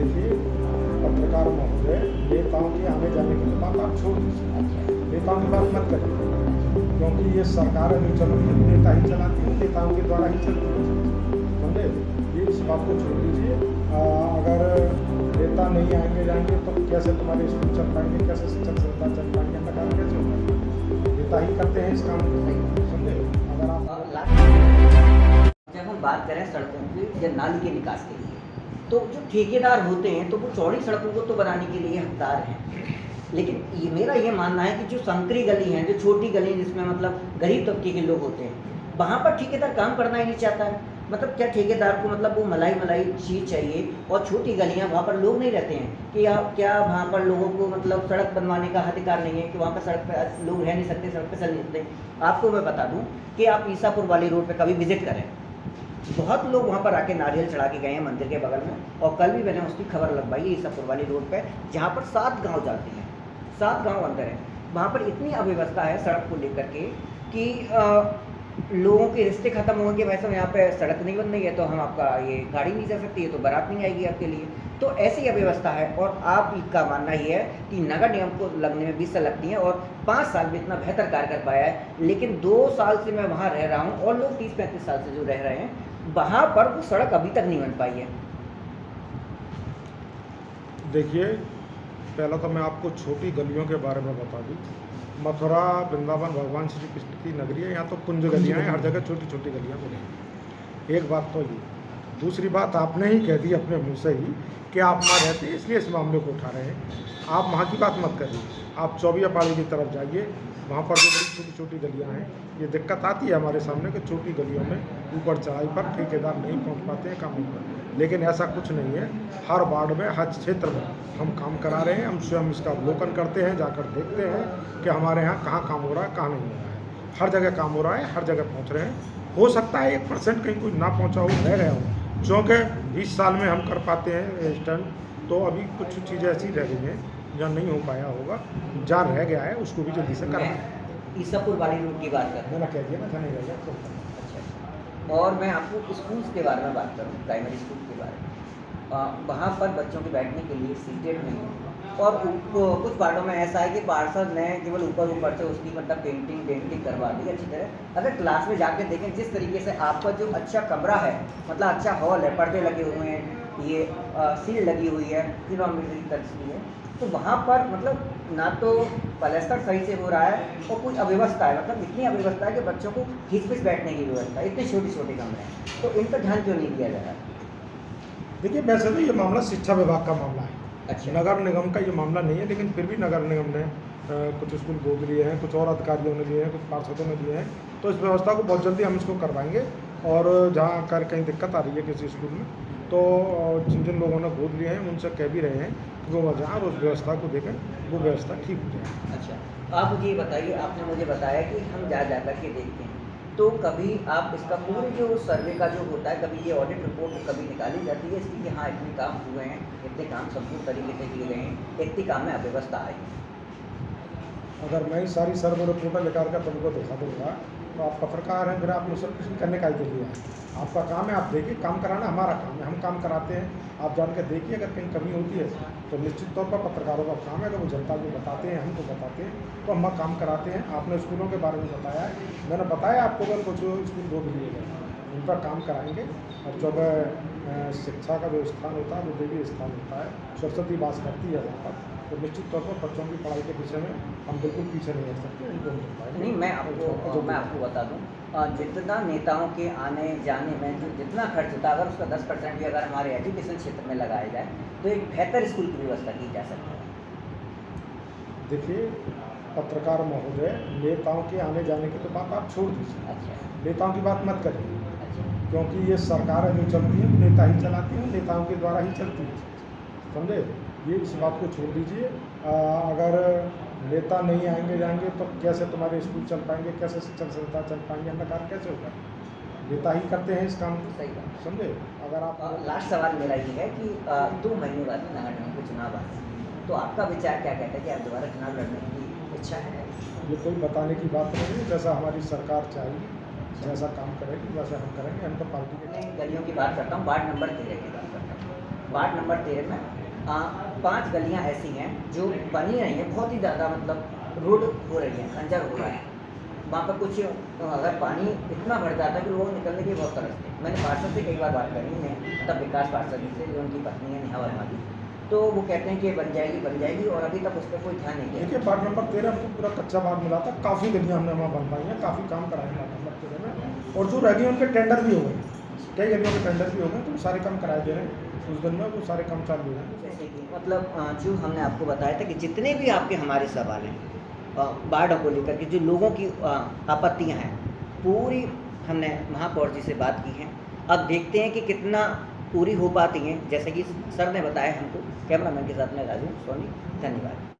देखिए पत्रकार महोदय, नेताओं के आने जाने की तो बात आप छोड़ दीजिए, नेताओं की बात मत करिए, क्योंकि ये सरकार नहीं चलती है, नेता ही चलाती है, नेताओं के द्वारा ही चलती है, समझे। ये इस बात को छोड़ दीजिए। अगर नेता नहीं आएंगे जाएंगे तो कैसे तुम्हारे स्कूल चल पाएंगे, कैसे शिक्षक संस्था चल पाएंगे, अन्य काम कैसे होगा। नेता ही करते हैं इस काम को, समझे। अगर आप जब हम बात करें सड़कों की या नाली के निकास के लिए, तो जो ठेकेदार होते हैं तो वो चौड़ी सड़कों को तो बनाने के लिए हकदार हैं, लेकिन मेरा ये मानना है कि जो संकरी गली हैं, जो छोटी गली जिसमें मतलब गरीब तबके के लोग होते हैं, वहाँ पर ठेकेदार काम करना ही नहीं चाहता है। मतलब क्या ठेकेदार को मतलब वो मलाई चीज़ चाहिए, और छोटी गलियाँ वहाँ पर लोग नहीं रहते हैं कि क्या वहाँ पर लोगों को मतलब सड़क बनवाने का अधिकार नहीं है कि वहाँ पर सड़क पर लोग रह नहीं सकते, सड़क पर चल नहीं सकते। आपको मैं बता दूँ कि आप ईसापुर वाली रोड पर कभी विजिट करें, बहुत लोग वहाँ पर आके नारियल चढ़ा के गए हैं मंदिर के बगल में, और कल भी मैंने उसकी खबर लगवाई है ईसापुर वाली रोड पे, जहाँ पर 7 गांव जाते हैं, 7 गांव अंदर है। वहाँ पर इतनी अव्यवस्था है सड़क को लेकर के कि लोगों के रिश्ते खत्म होंगे कि भाई साहब यहाँ पे सड़क नहीं बन रही है तो हम आपका ये गाड़ी नहीं जा सकती है, तो बारात नहीं आएगी आपके लिए। तो ऐसी अव्यवस्था है, और आप का मानना ही है कि नगर निगम को लगने में 20 साल लगती हैं और 5 साल में इतना बेहतर कार्य कर पाया है। लेकिन 2 साल से मैं वहाँ रह रहा हूँ, और लोग 30-35 साल से जो रह रहे हैं वहाँ पर वो सड़क अभी तक नहीं बन पाई है। देखिए, पहला तो मैं आपको छोटी गलियों के बारे में बता दूं। मथुरा वृंदावन भगवान श्री कृष्ण की नगरी है, यहाँ तो कुंज गलियाँ हैं, हर जगह छोटी छोटी गलियाँ मिलेंगी। एक बात तो ये। दूसरी बात, आपने ही कह दी अपने मुँह से ही कि आप वहाँ रहते हैं इसलिए इस मामले को उठा रहे हैं। आप वहाँ की बात मत करिए, आप चौबिया पाड़ी की तरफ जाइए, वहाँ पर जो बड़ी छोटी छोटी गलियाँ हैं, ये दिक्कत आती है हमारे सामने कि छोटी गलियों में ऊपर चढ़ाई पर ठेकेदार नहीं पहुँच पाते हैं काम पर। लेकिन ऐसा कुछ नहीं है, हर वार्ड में, हर क्षेत्र में हम काम करा रहे हैं। हम स्वयं इसका अवलोकन करते हैं, जाकर देखते हैं कि हमारे यहाँ कहाँ काम हो रहा है, कहाँ नहीं हो रहा है। हर जगह काम हो रहा है, हर जगह पहुँच रहे हैं। हो सकता है 1% कहीं कोई ना पहुँचा हो, रह गया हो, क्योंकि 20 साल में हम कर पाते हैं स्टैंड, तो अभी कुछ चीज़ें ऐसी रह गई हैं जहाँ नहीं हो पाया होगा, जहाँ रह गया है उसको भी जल्दी से करना। ईसापुर वाली रोड की बात कर, मैंने कह दिया ना, नहीं रह गया तो। अच्छा, और मैं आपको स्कूल्स के बारे में बात करूँ, प्राइमरी स्कूल के बारे में। वहाँ पर बच्चों के बैठने के लिए सीटेड नहीं है, और कुछ वार्डों में ऐसा है कि पार्षद ने केवल ऊपर से उसकी मतलब पेंटिंग करवा दी अच्छी तरह। अगर क्लास में जाकर देखें, जिस तरीके से आपका जो अच्छा कमरा है, मतलब अच्छा हॉल है, पर्दे लगे हुए हैं, ये सील लगी हुई है, किलोमीटर तक है, तो वहाँ पर मतलब ना तो पलस्तर सही से हो रहा है, और कुछ अव्यवस्था है, मतलब इतनी अव्यवस्था है कि बच्चों को खींच बैठने की व्यवस्था है, इतने छोटे छोटे कमरे हैं, तो इन पर ध्यान क्यों नहीं दिया जा रहा? देखिए, वैसे तो ये मामला शिक्षा विभाग का मामला है, अच्छा, नगर निगम का ये मामला नहीं है, लेकिन फिर भी नगर निगम ने कुछ स्कूल गोद लिए हैं, कुछ और अधिकारियों ने लिए हैं, कुछ पार्षदों ने लिए हैं, तो इस व्यवस्था को बहुत जल्दी हम इसको करवाएंगे। और जहाँ कर कहीं दिक्कत आ रही है किसी स्कूल में, तो जिन जिन लोगों ने गोद लिए हैं उनसे कह भी रहे हैं कि वो वजह और उस व्यवस्था को देखें, वो व्यवस्था ठीक हो जाए। अच्छा, आप मुझे ये बताइए, आपने मुझे बताया कि हम जा कर के देखते हैं, तो कभी आप इसका पूरे जो सर्वे का जो होता है, कभी ये ऑडिट रिपोर्ट कभी निकाली जाती है इसकी कि हाँ इतने काम हुए हैं, इतने काम संपूर्ण तरीके से किए गए हैं, इतने काम में अव्यवस्था आई? अगर मैं ही सारी सर्वे रिपोर्टें निकाल कर तुमको दिखा दूँगा तो आप पत्रकार हैं, फिर आप मुझसे कुछ करने का ही के लिए है। आपका काम है, आप देखिए, काम कराना हमारा काम है, हम काम कराते हैं। आप जान के देखिए, अगर कहीं कमी होती है तो निश्चित तौर पर पत्रकारों का काम है, अगर वो जनता को बताते हैं, हमको बताते हैं, तो हम काम कराते हैं। आपने स्कूलों के बारे में बताया है, मैंने बताया आपको, अगर कुछ स्कूल रोक लिए गए उनका काम कराएंगे। और जब शिक्षा का जो स्थान होता है वो देवी स्थान होता है, सरस्वती वास करती है वहाँ पर, तो निश्चित तौर पर बच्चों की पढ़ाई के विषय में हम बिल्कुल पीछे नहीं रह सकते, उनको नहीं, मैं आपको बता दूं, जितना नेताओं के आने जाने में जो जितना खर्च होता है, अगर उसका 10% भी अगर हमारे एजुकेशन क्षेत्र में लगाया जाए तो एक बेहतर स्कूल की व्यवस्था की जा सकती है। देखिए पत्रकार महोदय, नेताओं के आने जाने की तो बात आप छोड़ दीजिए। अच्छा, नेताओं की बात मत करिए, अच्छा, क्योंकि ये सरकार है जो चलती है, नेता ही चलाती है, नेताओं के द्वारा ही चलती है, समझे। ये इस बात को छोड़ दीजिए। अगर नेता नहीं आएंगे जाएंगे तो कैसे तुम्हारे स्कूल चल पाएंगे, कैसे शिक्षक संस्था चल पाएंगे, अन्य कार्य कैसे होगा। नेता ही करते हैं इस काम को, सही बात, समझे। अगर आप लास्ट सवाल मेरा ये है कि 2 महीने बाद में नगर निगम के चुनाव आए, तो आपका विचार क्या कहता है कि आप दोबारा चुनाव लड़ने की इच्छा है? ये कोई बताने की बात नहीं है, जैसा हमारी सरकार चाहेगी, जैसा काम करेगी वैसा हम करेंगे। हम तो पार्टी के मैं गलियों की बात करता हूँ, वार्ड नंबर 13 की बात करता हूँ। वार्ड नंबर 13 में 5 गलियां ऐसी हैं जो बनी रही हैं, बहुत ही ज़्यादा मतलब रोड हो रही है, खंजर हो रहा है। वहाँ पर कुछ अगर पानी इतना भर जाता है कि लोग निकलने की बहुत तरस थे। मैंने पार्षद से कई बार बात करी है, मतलब विकास पार्षद से, जो उनकी पत्नी है नेहा वर्मा जी, तो वो कहते हैं कि ये बन जाएगी और अभी तक उस पर कोई ध्यान नहीं दिया। देखिए वार्ड नंबर 13 हमको पूरा कच्चा भाग मिला था, काफ़ी गलियाँ हमने वहाँ बन पाई हैं, काफ़ी काम कराए वार्ड नंबर 13 में, और जो रह गई उनके टेंडर भी हो गए, कई गलियों के टेंडर भी हो गए, तो सारे काम कराए दे रहे हैं। उस दिन में वो सारे काम चालू हो गए। जैसे कि मतलब जो हमने आपको बताया था कि जितने भी आपके हमारे सवाल हैं बाढ़ को लेकर के, जो लोगों की आपत्तियां हैं, पूरी हमने महापौर जी से बात की है। अब देखते हैं कि कितना पूरी हो पाती हैं, जैसे कि सर ने बताया हमको। कैमरामैन के साथ में राजू सोनी, धन्यवाद।